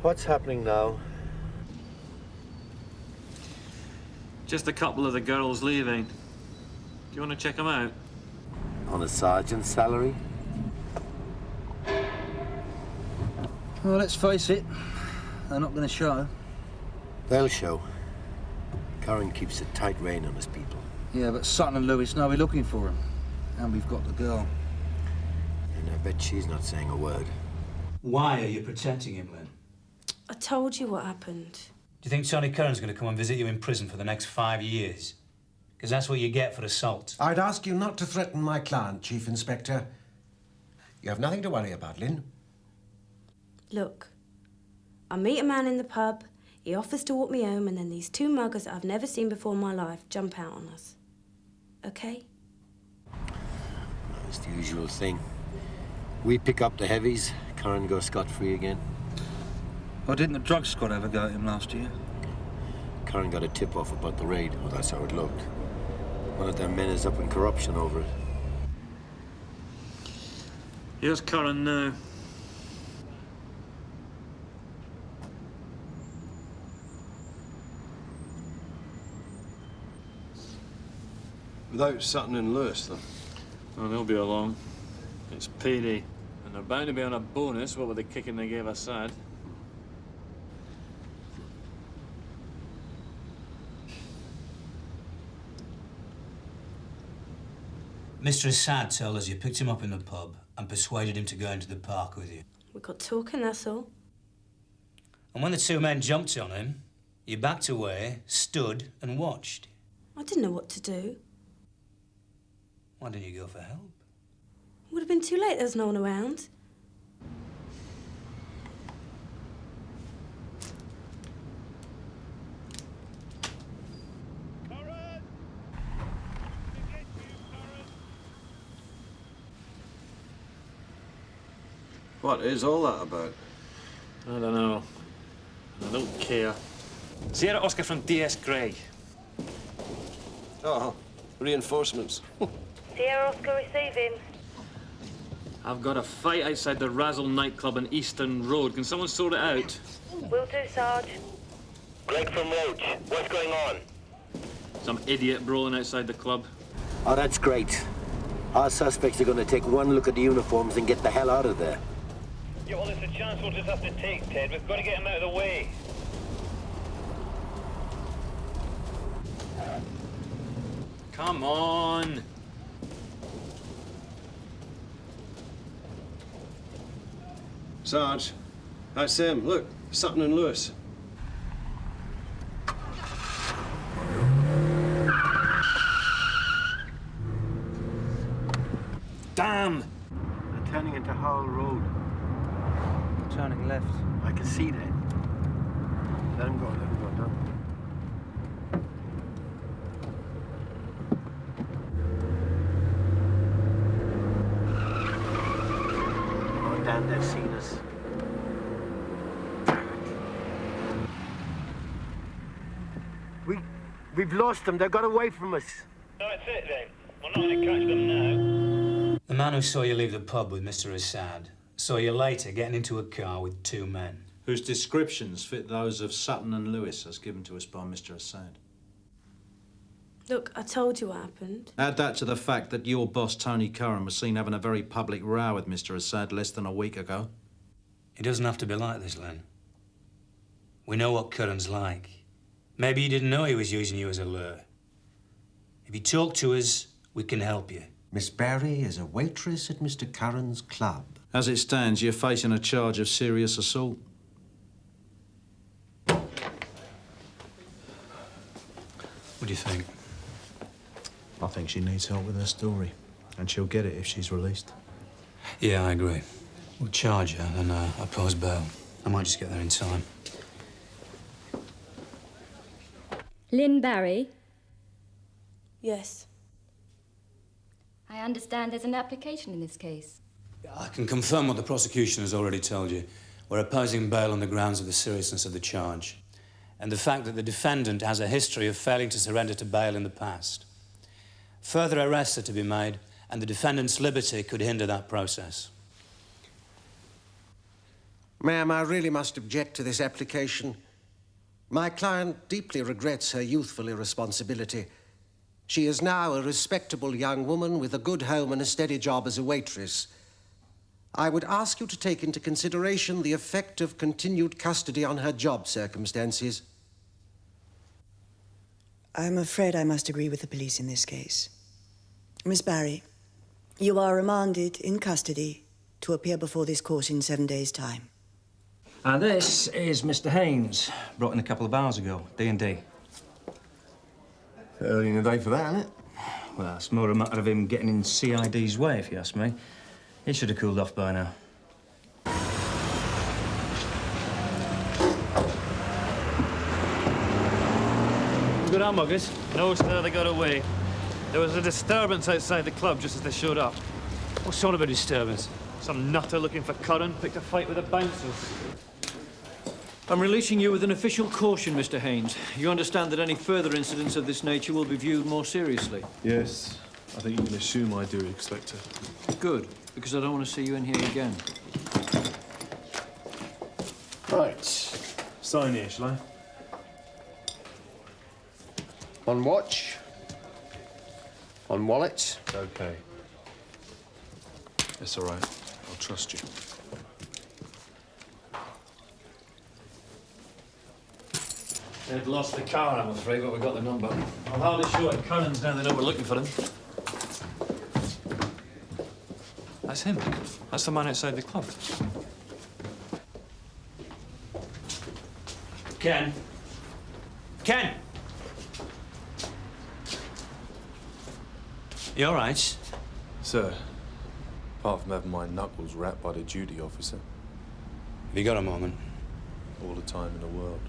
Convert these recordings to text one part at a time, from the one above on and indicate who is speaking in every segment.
Speaker 1: What's happening now?
Speaker 2: Just a couple of the girls leaving. Do you want to check them out?
Speaker 1: On a sergeant's salary?
Speaker 3: Well, let's face it, they're not going to show.
Speaker 1: They'll show. Curran keeps a tight rein on his people.
Speaker 3: Yeah, but Sutton and Lewis know we're looking for him. And we've got the girl.
Speaker 1: And I bet she's not saying a word.
Speaker 4: Why are you protecting him, Lynn?
Speaker 5: I told you what happened.
Speaker 4: Do you think Tony Curran's going to come and visit you in prison for the next 5 years? Because that's what you get for assault.
Speaker 6: I'd ask you not to threaten my client, Chief Inspector. You have nothing to worry about, Lynn.
Speaker 5: Look, I meet a man in the pub, he offers to walk me home, and then these two muggers that I've never seen before in my life jump out on us. Okay?
Speaker 1: It's the usual thing. We pick up the heavies, Curran goes scot-free again.
Speaker 3: Well, didn't the drug squad ever go at him last year?
Speaker 1: Curran got a tip-off about the raid. Well, that's how it looked. One of their men is up in corruption over it.
Speaker 2: Here's Curran now.
Speaker 7: Without Sutton and Lewis, though.
Speaker 2: Oh, they'll be along. It's payday. And they're bound to be on a bonus, what with the kicking they gave Assad.
Speaker 4: Mr. Assad told us you picked him up in the pub and persuaded him to go into the park with you.
Speaker 5: We got talking, that's all.
Speaker 4: And when the two men jumped on him, you backed away, stood and watched.
Speaker 5: I didn't know what to do.
Speaker 4: Why didn't you go for help?
Speaker 5: Would have been too late, there's no one around.
Speaker 7: What is all that about?
Speaker 2: I don't know. I don't care. Sierra Oscar from DS Craig.
Speaker 7: Oh, reinforcements.
Speaker 5: Sierra Oscar receiving.
Speaker 2: I've got a fight outside the Razzle nightclub on Eastern Road. Can someone sort it out?
Speaker 5: Will do, Sarge.
Speaker 8: Greg from Roach. What's going on?
Speaker 2: Some idiot brawling outside the club.
Speaker 1: Oh, that's great. Our suspects are going to take one look at the uniforms and get the hell out of there.
Speaker 8: Yeah, well, it's a chance we'll just have to take, Ted. We've got to get him out of the way.
Speaker 2: Come on.
Speaker 7: Sarge, that's him. Look, Sutton and Lewis.
Speaker 2: Damn!
Speaker 1: They're turning into Howell Road.
Speaker 3: Turning left.
Speaker 1: I can see that. Let him go, Don. Oh, damn, they've seen us. We've lost them. They got away from us.
Speaker 8: That's it, then. We're not going to catch them now.
Speaker 4: The man who saw you leave the pub with Mr. Assad saw you later getting into a car with two men.
Speaker 9: Whose descriptions fit those of Sutton and Lewis as given to us by Mr. Assad.
Speaker 5: Look, I told you what happened.
Speaker 9: Add that to the fact that your boss, Tony Curran, was seen having a very public row with Mr. Assad less than a week ago.
Speaker 4: It doesn't have to be like this, Len. We know what Curran's like. Maybe you didn't know he was using you as a lure. If you talk to us, we can help you.
Speaker 6: Miss Barry is a waitress at Mr. Curran's club.
Speaker 9: As it stands, you're facing a charge of serious assault.
Speaker 4: What do you think?
Speaker 9: I think she needs help with her story, and she'll get it if she's released.
Speaker 4: Yeah, I agree. We'll charge her, then oppose bail. I might just get there in time.
Speaker 10: Lynn Barry?
Speaker 5: Yes.
Speaker 10: I understand there's an application in this case.
Speaker 4: I can confirm what the prosecution has already told you. We're opposing bail on the grounds of the seriousness of the charge and the fact that the defendant has a history of failing to surrender to bail in the past. Further arrests are to be made, and the defendant's liberty could hinder that process.
Speaker 6: Ma'am, I really must object to this application. My client deeply regrets her youthful irresponsibility. She is now a respectable young woman with a good home and a steady job as a waitress. I would ask you to take into consideration the effect of continued custody on her job circumstances.
Speaker 11: I'm afraid I must agree with the police in this case. Miss Barry, you are remanded in custody to appear before this court in 7 days' time.
Speaker 12: And this is Mr. Haynes, brought in a couple of hours ago, D&D.
Speaker 13: Early in the day for that, isn't it?
Speaker 12: Well, it's more a matter of him getting in CID's way, if you ask me. He should have cooled off by now.
Speaker 2: Good on, muggers. No, sir, they got away. There was a disturbance outside the club just as they showed up.
Speaker 4: What sort of a disturbance?
Speaker 2: Some nutter looking for Curran picked a fight with the bouncers.
Speaker 14: I'm releasing you with an official caution, Mr. Haynes. You understand that any further incidents of this nature will be viewed more seriously?
Speaker 13: Yes. I think you can assume I do, Inspector.
Speaker 14: Good, because I don't want to see you in here again.
Speaker 13: Right. Sign here, shall I?
Speaker 1: On watch. On wallet.
Speaker 13: Okay. It's all right. I'll trust you.
Speaker 2: They've lost the car, I'm afraid, but we got the number. I'm hardly sure it. Curran's now they know we're looking for him. That's him. That's the man outside the club.
Speaker 4: Ken? Ken! You all right?
Speaker 13: Sir, apart from having my knuckles wrapped by the duty officer.
Speaker 4: Have you got a moment?
Speaker 13: All the time in the world.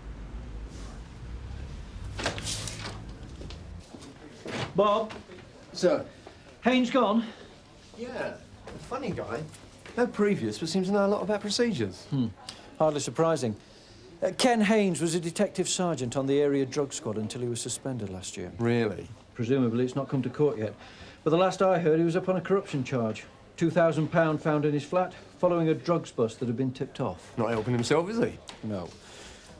Speaker 14: Bob?
Speaker 1: Sir?
Speaker 14: Haynes gone?
Speaker 1: Yeah, funny guy. No previous, but seems to know a lot about procedures.
Speaker 14: Hardly surprising. Ken Haynes was a detective sergeant on the area drug squad until he was suspended last year.
Speaker 1: Really?
Speaker 14: Presumably it's not come to court yet. But the last I heard, he was up on a corruption charge. £2,000 found in his flat, following a drugs bust that had been tipped off.
Speaker 1: Not helping himself, is he?
Speaker 14: No.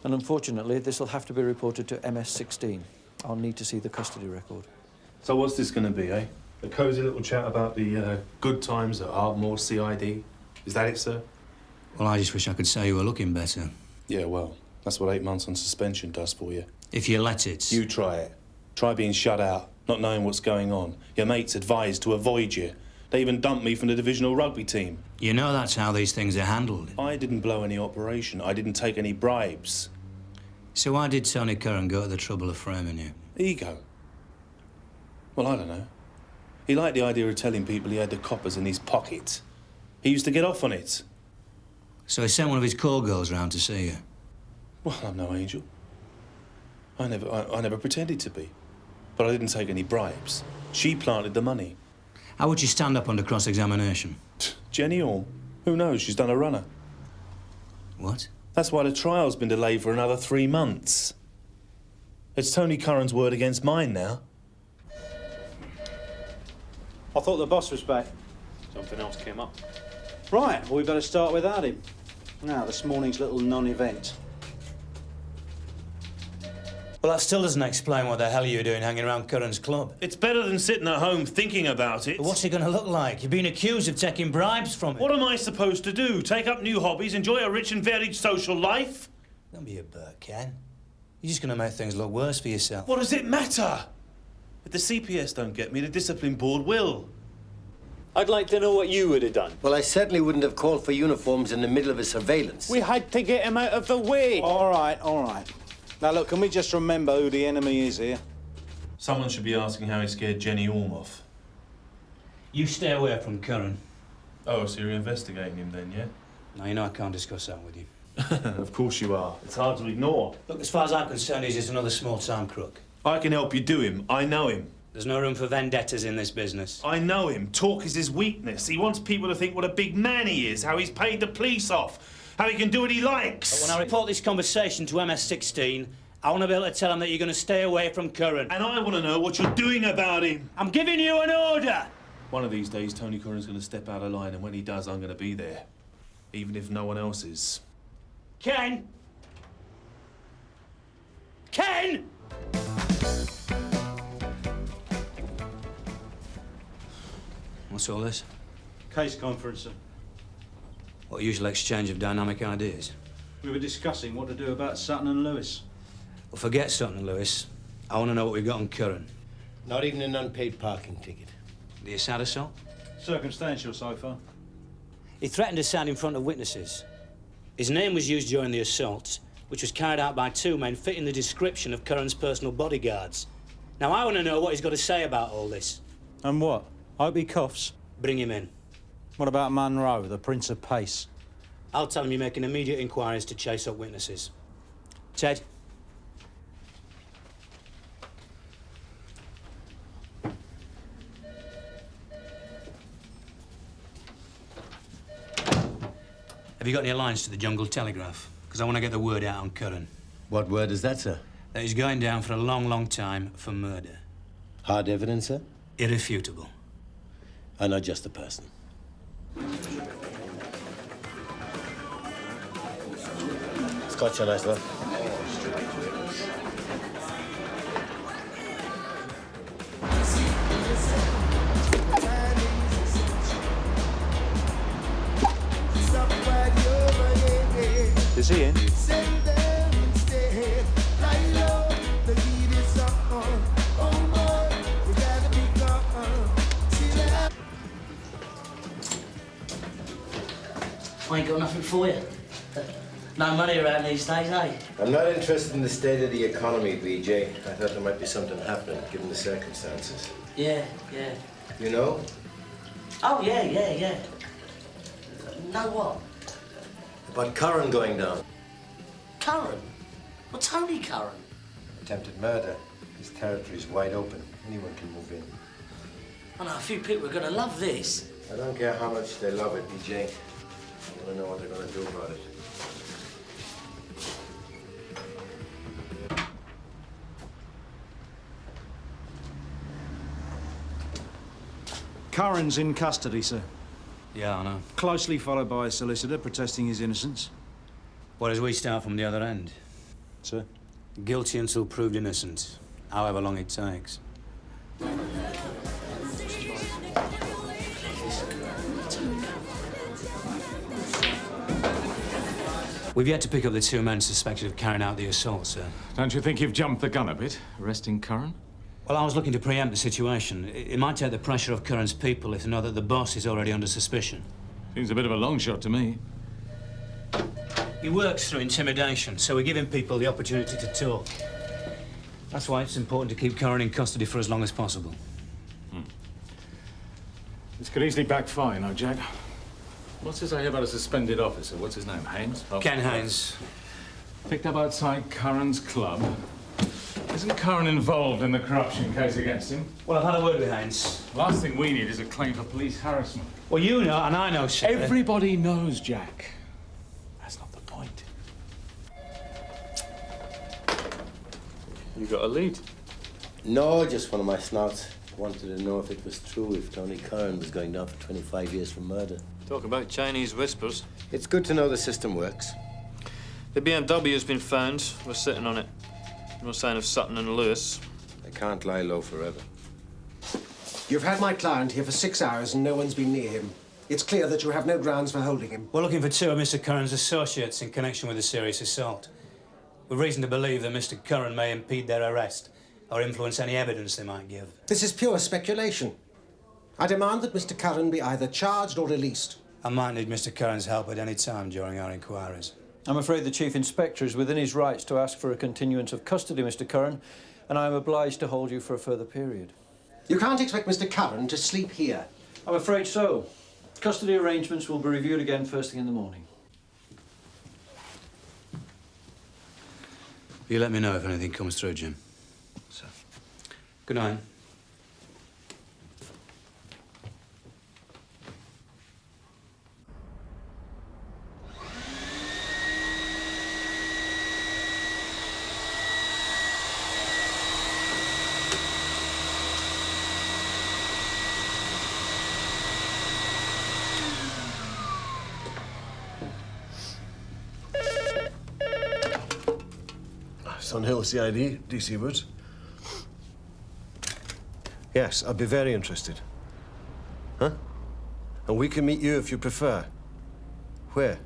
Speaker 14: And unfortunately, this will have to be reported to MS-16. I'll need to see the custody record.
Speaker 13: So what's this going to be, eh? A cosy little chat about the good times at Ardmore CID? Is that it, sir?
Speaker 4: Well, I just wish I could say you were looking better.
Speaker 13: Yeah, well, that's what 8 months on suspension does for you.
Speaker 4: If you let it.
Speaker 13: You try it. Try being shut out, not knowing what's going on. Your mates advised to avoid you. They even dumped me from the divisional rugby team.
Speaker 4: You know that's how these things are handled.
Speaker 13: I didn't blow any operation. I didn't take any bribes.
Speaker 4: So why did Tony Curran go to the trouble of framing you?
Speaker 13: Ego. Well, I don't know. He liked the idea of telling people he had the coppers in his pocket. He used to get off on it.
Speaker 4: So he sent one of his call girls round to see you?
Speaker 13: Well, I'm no angel. I never pretended to be. But I didn't take any bribes. She planted the money.
Speaker 4: How would you stand up under cross-examination?
Speaker 13: Jenny Orme? Who knows? She's done a runner.
Speaker 4: What?
Speaker 13: That's why the trial's been delayed for another 3 months. It's Tony Curran's word against mine now.
Speaker 12: I thought the boss was back.
Speaker 2: Something else came up.
Speaker 12: Right, well, we better start without him. Now, this morning's little non-event.
Speaker 4: Well, that still doesn't explain what the hell you're doing hanging around Curran's club.
Speaker 13: It's better than sitting at home thinking about it.
Speaker 4: But what's he going to look like? You've been accused of taking bribes from him.
Speaker 13: What am I supposed to do? Take up new hobbies, enjoy a rich and varied social life?
Speaker 4: Don't be a bird, Ken. You're just going to make things look worse for yourself.
Speaker 13: What does it matter? If the CPS don't get me, the discipline board will.
Speaker 7: I'd like to know what you would have done.
Speaker 1: Well, I certainly wouldn't have called for uniforms in the middle of a surveillance.
Speaker 7: We had to get him out of the way.
Speaker 12: All right, all right. Now, look, can we just remember who the enemy is here?
Speaker 13: Someone should be asking how he scared Jenny Orme off.
Speaker 4: You stay away from Curran.
Speaker 13: Oh, so you're investigating him then, yeah?
Speaker 4: Now, you know I can't discuss that with you.
Speaker 13: Of course you are. It's hard to ignore.
Speaker 4: Look, as far as I'm concerned, he's just another small-time crook.
Speaker 13: I can help you do him. I know him.
Speaker 4: There's no room for vendettas in this business.
Speaker 13: I know him. Talk is his weakness. He wants people to think what a big man he is, how he's paid the police off, how he can do what he likes.
Speaker 4: But when I report this conversation to MS-16, I want to be able to tell him that you're going to stay away from Curran.
Speaker 13: And I want to know what you're doing about him.
Speaker 4: I'm giving you an order!
Speaker 13: One of these days, Tony Curran's going to step out of line, and when he does, I'm going to be there. Even if no one else is.
Speaker 4: Ken! Ken! What's all this?
Speaker 14: Case conference, sir.
Speaker 4: What usual exchange of dynamic ideas?
Speaker 14: We were discussing what to do about Sutton and Lewis.
Speaker 4: Well, forget Sutton and Lewis. I want to know what we've got on Curran.
Speaker 1: Not even an unpaid parking ticket.
Speaker 4: The Assad assault?
Speaker 14: Circumstantial so far.
Speaker 4: He threatened to stand in front of witnesses. His name was used during the assault, which was carried out by two men fitting the description of Curran's personal bodyguards. Now, I want to know what he's got to say about all this.
Speaker 14: And what? Hope he coughs.
Speaker 4: Bring him in.
Speaker 14: What about Munro, the Prince of Pace?
Speaker 4: I'll tell him you're making immediate inquiries to chase up witnesses. Ted? Have you got any lines to the Jungle Telegraph? Because I want to get the word out on Curran.
Speaker 1: What word is that, sir?
Speaker 4: That he's going down for a long, long time for murder.
Speaker 1: Hard evidence, sir?
Speaker 4: Irrefutable.
Speaker 1: And not just a person. Scotch on ice, love.
Speaker 14: Is he in?
Speaker 15: I ain't got nothing for you. No money around these days, eh?
Speaker 1: I'm not interested in the state of the economy, BJ. I thought there might be something happening, given the circumstances.
Speaker 15: Yeah.
Speaker 1: You know?
Speaker 15: Oh, yeah. Know what?
Speaker 1: About Curran going down.
Speaker 15: Curran? Well, Tony Curran.
Speaker 1: Attempted murder. His territory's wide open. Anyone can move in.
Speaker 15: I know a few people are gonna love this.
Speaker 1: I don't care how much they love it, BJ. I want to know what they're going to do about it.
Speaker 14: Curran's in custody, sir.
Speaker 4: Yeah, I know.
Speaker 14: Closely followed by a solicitor protesting his innocence.
Speaker 4: What as we start from the other end?
Speaker 14: Sir?
Speaker 4: Guilty until proved innocent, however long it takes. We've yet to pick up the two men suspected of carrying out the assault, sir.
Speaker 16: Don't you think you've jumped the gun a bit, arresting Curran?
Speaker 4: Well, I was looking to preempt the situation. It might take the pressure off Curran's people if they know that the boss is already under suspicion.
Speaker 16: Seems a bit of a long shot to me.
Speaker 4: He works through intimidation, so we're giving people the opportunity to talk. That's why it's important to keep Curran in custody for as long as possible.
Speaker 16: This could easily backfire, you know, Jack. What's this I hear about a suspended officer? What's his name? Haynes? Oh,
Speaker 4: Ken Haynes.
Speaker 16: Picked up outside Curran's club. Isn't Curran involved in the corruption case against him?
Speaker 4: Well, I've had a word with Haynes.
Speaker 16: Last thing we need is a claim for police harassment.
Speaker 4: Well, you know, and I know, sir.
Speaker 16: Everybody knows, Jack. That's not the point.
Speaker 2: You got a lead?
Speaker 1: No, just one of my snouts. Wanted to know if it was true if Tony Curran was going down for 25 years for murder.
Speaker 2: Talk about Chinese whispers.
Speaker 1: It's good to know the system works.
Speaker 2: The BMW's been found. We're sitting on it. No sign of Sutton and Lewis.
Speaker 1: They can't lie low forever.
Speaker 6: You've had my client here for 6 hours and no one's been near him. It's clear that you have no grounds for holding him.
Speaker 4: We're looking for two of Mr. Curran's associates in connection with a serious assault. We've reason to believe that Mr. Curran may impede their arrest or influence any evidence they might give.
Speaker 6: This is pure speculation. I demand that Mr. Curran be either charged or released.
Speaker 4: I might need Mr. Curran's help at any time during our inquiries.
Speaker 14: I'm afraid the Chief Inspector is within his rights to ask for a continuance of custody, Mr. Curran, and I am obliged to hold you for a further period.
Speaker 6: You can't expect Mr. Curran to sleep here.
Speaker 14: I'm afraid so. Custody arrangements will be reviewed again first thing in the morning.
Speaker 4: You let me know if anything comes through, Jim. So, good night.
Speaker 17: on Hill CID, DC Woods. Yes, I'd be very interested. Huh? And we can meet you if you prefer. Where?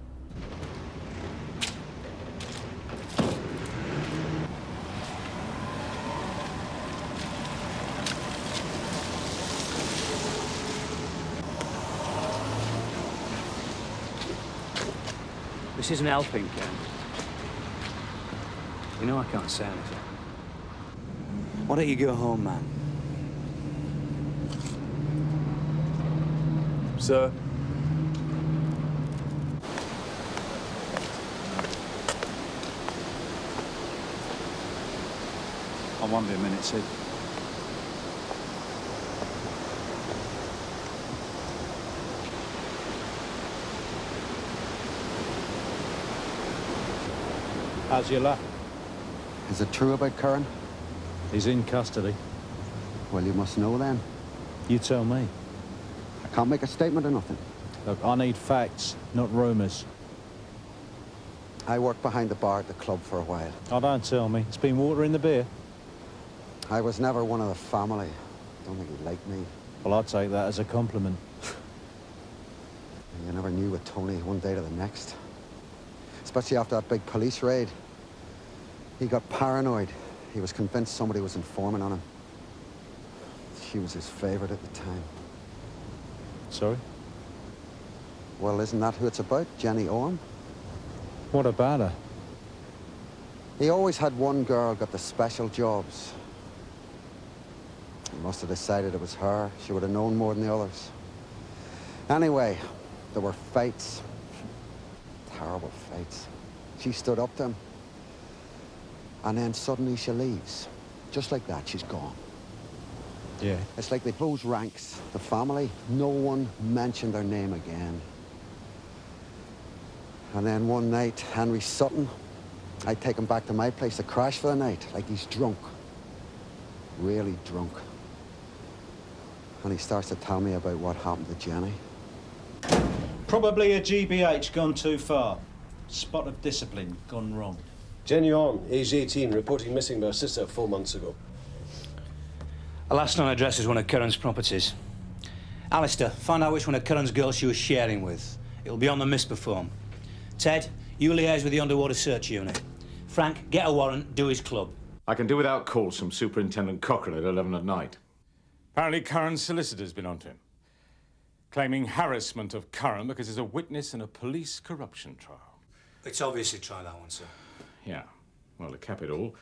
Speaker 4: This isn't helping, Ken. You know I can't say anything. Why don't you go home, man?
Speaker 2: Sir?
Speaker 14: I won't be a minute, Sid. How's your lad?
Speaker 18: Is it true about Curran?
Speaker 14: He's in custody.
Speaker 18: Well, you must know then.
Speaker 14: You tell me.
Speaker 18: I can't make a statement or nothing.
Speaker 14: Look, I need facts, not rumours.
Speaker 18: I worked behind the bar at the club for a while.
Speaker 14: Oh, don't tell me. It's been water in the beer.
Speaker 18: I was never one of the family. Don't think he liked me.
Speaker 14: Well, I'd take that as a compliment.
Speaker 18: You never knew with Tony one day to the next. Especially after that big police raid. He got paranoid. He was convinced somebody was informing on him. She was his favourite at the time.
Speaker 14: Sorry?
Speaker 18: Well, isn't that who it's about? Jenny Orme?
Speaker 14: What about her?
Speaker 18: He always had one girl got the special jobs. He must have decided it was her. She would have known more than the others. Anyway, there were fights. Terrible fights. She stood up to him. And then suddenly she leaves. Just like that, she's gone.
Speaker 14: Yeah.
Speaker 18: It's like they closed ranks. The family, no one mentioned their name again. And then one night, Henry Sutton, I take him back to my place to crash for the night, like he's drunk. Really drunk. And he starts to tell me about what happened to Jenny.
Speaker 9: Probably a GBH gone too far. Spot of discipline gone wrong.
Speaker 17: Jenny Orme, age 18, reporting missing by her sister 4 months ago.
Speaker 4: A last known address is one of Curran's properties. Alistair, find out which one of Curran's girls she was sharing with. It'll be on the MISPA form. Ted, you liaise with the underwater search unit. Frank, get a warrant, do his club.
Speaker 16: I can do without calls from Superintendent Cochrane at 11 at night. Apparently Curran's solicitor's been onto him, claiming harassment of Curran because he's a witness in a police corruption trial.
Speaker 4: Let's obviously try that one, sir.
Speaker 16: Yeah. Well, to cap it all,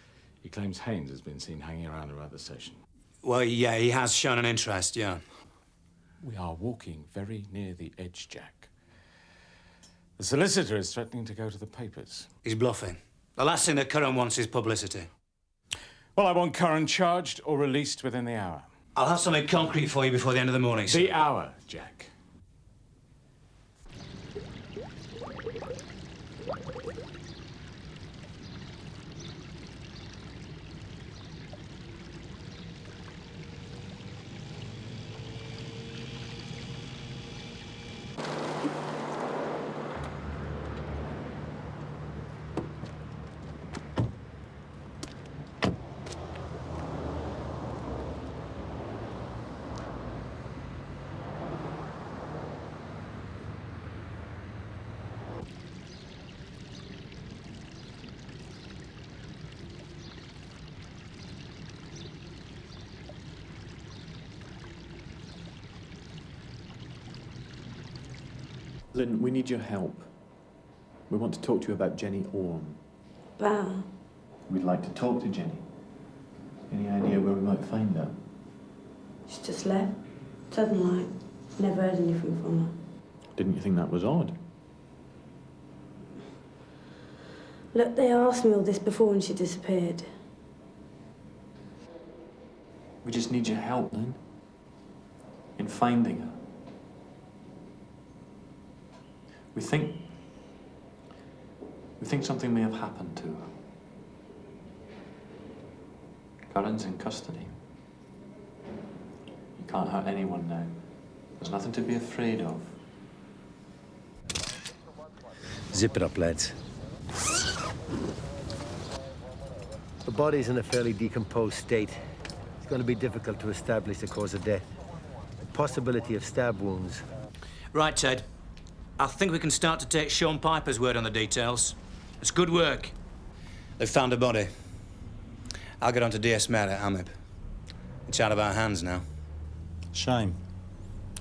Speaker 16: he claims Haynes has been seen hanging around the station.
Speaker 4: Well, yeah, he has shown an interest, yeah.
Speaker 16: We are walking very near the edge, Jack. The solicitor is threatening to go to the papers.
Speaker 4: He's bluffing. The last thing that Curran wants is publicity.
Speaker 16: Well, I want Curran charged or released within the hour.
Speaker 4: I'll have something concrete for you before the end of the morning, sir.
Speaker 16: The hour, Jack.
Speaker 19: Lynn, we need your help. We want to talk to you about Jenny Orme.
Speaker 5: Wow.
Speaker 19: We'd like to talk to Jenny. Any idea where we might find her?
Speaker 5: She's just left. Sudden like. Never heard anything from her.
Speaker 19: Didn't you think that was odd?
Speaker 5: Look, they asked me all this before and she disappeared.
Speaker 19: We just need your help, Lynn. In finding her. We think something may have happened to her. Curran's in custody. You can't hurt anyone now. There's nothing to be afraid of.
Speaker 1: Zip it up, lads. The body's in a fairly decomposed state. It's going to be difficult to establish the cause of death. The possibility of stab wounds.
Speaker 4: Right, Ted. I think we can start to take Sean Piper's word on the details. It's good work. They've found a body. I'll get on to DS Med at Amib. It's out of our hands now.
Speaker 9: Shame.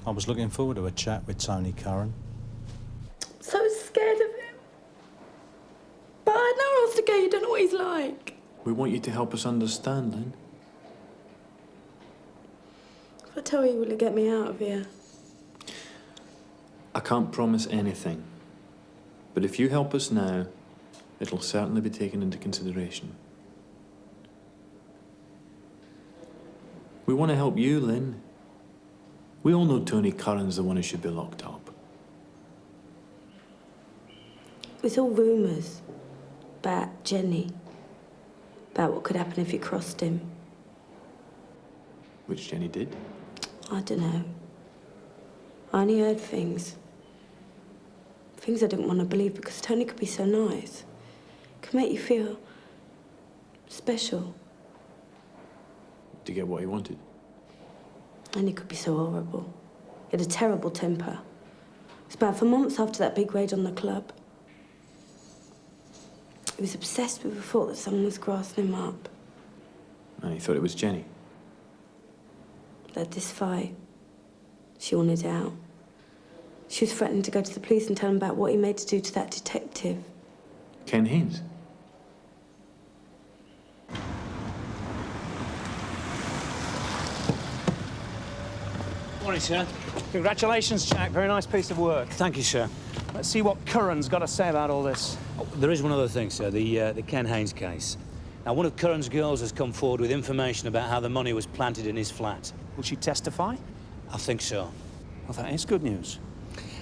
Speaker 9: I was looking forward to a chat with Tony Curran.
Speaker 5: So scared of him. But I had nowhere else to go. You don't know what he's like.
Speaker 19: We want you to help us understand, Lynn.
Speaker 5: If I tell you, will it get me out of here?
Speaker 19: I can't promise anything. But if you help us now, it'll certainly be taken into consideration. We want to help you, Lynn. We all know Tony Curran's the one who should be locked up.
Speaker 5: It was all rumours about Jenny, about what could happen if you crossed him.
Speaker 19: Which Jenny did?
Speaker 5: I don't know. I only heard things. Things I didn't want to believe because Tony could be so nice. Could make you feel special.
Speaker 19: To get what he wanted.
Speaker 5: And he could be so horrible. He had a terrible temper. It was bad for months after that big raid on the club. He was obsessed with the thought that someone was grassing him up.
Speaker 19: And he thought it was Jenny.
Speaker 5: They had this fight. She wanted out. She was threatening to go to the police and tell him about what he made to do to that detective.
Speaker 19: Ken Haynes.
Speaker 4: Morning, sir.
Speaker 20: Congratulations, Jack. Very nice piece of work.
Speaker 4: Thank you, sir.
Speaker 20: Let's see what Curran's got to say about all this.
Speaker 4: Oh, there is one other thing, sir, the Ken Haynes case. Now, one of Curran's girls has come forward with information about how the money was planted in his flat.
Speaker 20: Will she testify?
Speaker 4: I think so.
Speaker 20: Well, that is good news.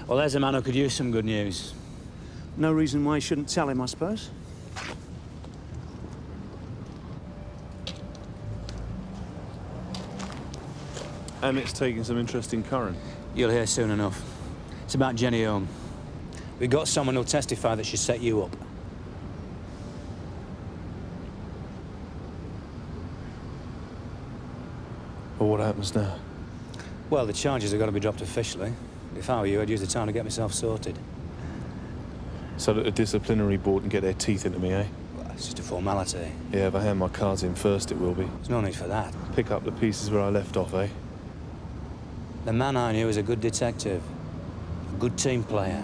Speaker 4: Well, there's a man who could use some good news.
Speaker 20: No reason why you shouldn't tell him, I suppose.
Speaker 13: Emmett's taking some interest in Curran.
Speaker 4: You'll hear soon enough. It's about Jenny Ohm. We got someone who'll testify that she set you up.
Speaker 13: Well, what happens now?
Speaker 4: Well, the charges are going to be dropped officially. If I were you, I'd use the time to get myself sorted.
Speaker 13: So that the disciplinary board can get their teeth into me, eh?
Speaker 4: Well, it's just a formality.
Speaker 13: Yeah, if I hand my cards in first, it will be.
Speaker 4: There's no need for that.
Speaker 13: Pick up the pieces where I left off, eh?
Speaker 4: The man I knew was a good detective. A good team player.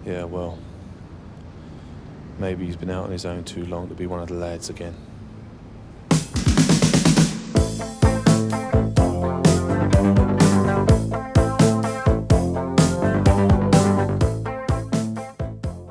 Speaker 13: Yeah, well... maybe he's been out on his own too long to be one of the lads again.